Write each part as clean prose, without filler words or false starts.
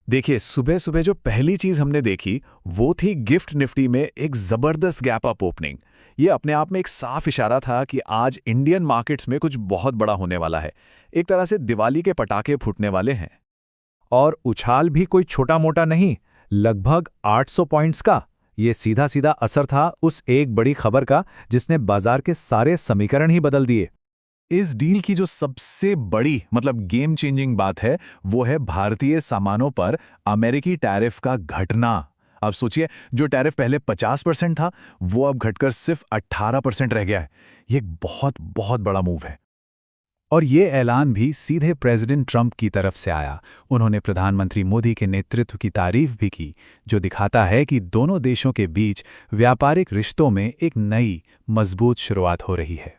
देखिए, सुबह सुबह जो पहली चीज हमने देखी वो थी गिफ्ट निफ्टी में एक जबरदस्त गैप अप ओपनिंग। ये अपने आप में एक साफ इशारा था कि आज इंडियन मार्केट्स में कुछ बहुत बड़ा होने वाला है। एक तरह से दिवाली के पटाखे फूटने वाले हैं। और उछाल भी कोई छोटा मोटा नहीं, लगभग 800 पॉइंट्स का। ये सीधा सीधा असर था उस एक बड़ी खबर का जिसने बाजार के सारे समीकरण ही बदल दिए। इस डील की जो सबसे बड़ी मतलब गेम चेंजिंग बात है वो है भारतीय सामानों पर अमेरिकी टैरिफ का घटना। अब सोचिए, जो टैरिफ पहले 50% था वो अब घटकर सिर्फ 18% रह गया है। ये एक बहुत बहुत बड़ा मूव है। और ये ऐलान भी सीधे प्रेसिडेंट ट्रंप की तरफ से आया। उन्होंने प्रधानमंत्री मोदी के नेतृत्व की तारीफ भी की, जो दिखाता है कि दोनों देशों के बीच व्यापारिक रिश्तों में एक नई मजबूत शुरुआत हो रही है।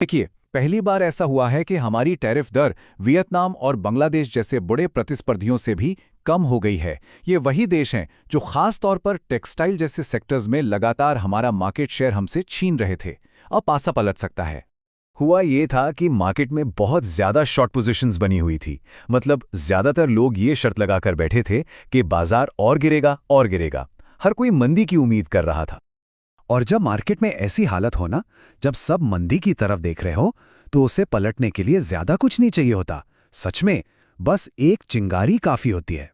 देखिए, पहली बार ऐसा हुआ है कि हमारी टैरिफ दर वियतनाम और बांग्लादेश जैसे बड़े प्रतिस्पर्धियों से भी कम हो गई है। ये वही देश हैं जो खास तौर पर टेक्सटाइल जैसे सेक्टर्स में लगातार हमारा मार्केट शेयर हमसे छीन रहे थे। अब पासा पलट सकता है। हुआ ये था कि मार्केट में बहुत ज़्यादा शॉर्ट पोजीशंस बनी हुई थी। मतलब ज़्यादातर लोग ये शर्त लगाकर बैठे थे कि बाजार और गिरेगा और गिरेगा। हर कोई मंदी की उम्मीद कर रहा था। और जब मार्केट में ऐसी हालत हो ना, जब सब मंदी की तरफ देख रहे हो, तो उसे पलटने के लिए ज्यादा कुछ नहीं चाहिए होता। सच में बस एक चिंगारी काफी होती है।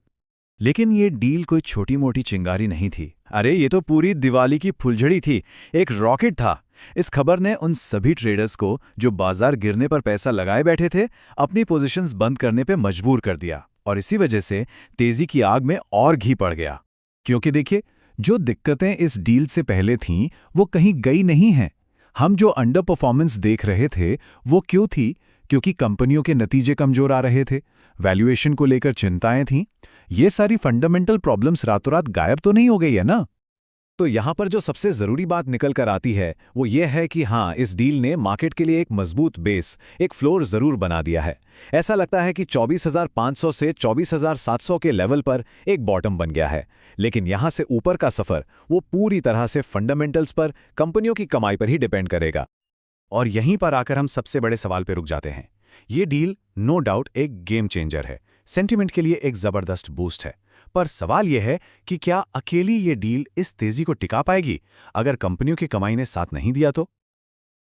लेकिन ये डील कोई छोटी मोटी चिंगारी नहीं थी। अरे ये तो पूरी दिवाली की फुलझड़ी थी, एक रॉकेट था। इस खबर ने उन सभी ट्रेडर्स को जो बाजार गिरने पर पैसा लगाए बैठे थे, अपनी पोजीशंस बंद करने पे मजबूर कर दिया। और इसी वजह से तेजी की आग में और घी पड़ गया। क्योंकि देखिए, जो दिक्कतें इस डील से पहले थीं वो कहीं गई नहीं हैं। हम जो अंडर परफॉर्मेंस देख रहे थे वो क्यों थी? क्योंकि कंपनियों के नतीजे कमजोर आ रहे थे, वैल्यूएशन को लेकर चिंताएं थीं। ये सारी फंडामेंटल प्रॉब्लम्स रातों रात गायब तो नहीं हो गई है ना। तो यहाँ पर जो सबसे ज़रूरी बात निकल कर आती है वो ये है कि हाँ, इस डील ने मार्केट के लिए एक मजबूत बेस, एक फ्लोर ज़रूर बना दिया है। ऐसा लगता है कि 24,500 से 24,700 के लेवल पर एक बॉटम बन गया है। लेकिन यहाँ से ऊपर का सफ़र वो पूरी तरह से फंडामेंटल्स पर, कंपनियों की कमाई पर ही डिपेंड करेगा। और यहीं पर आकर हम सबसे बड़े सवाल पर रुक जाते हैं। ये डील नो डाउट एक गेम चेंजर है, सेंटिमेंट के लिए एक ज़बरदस्त बूस्ट है। पर सवाल यह है कि क्या अकेली ये डील इस तेजी को टिका पाएगी अगर कंपनियों की कमाई ने साथ नहीं दिया तो?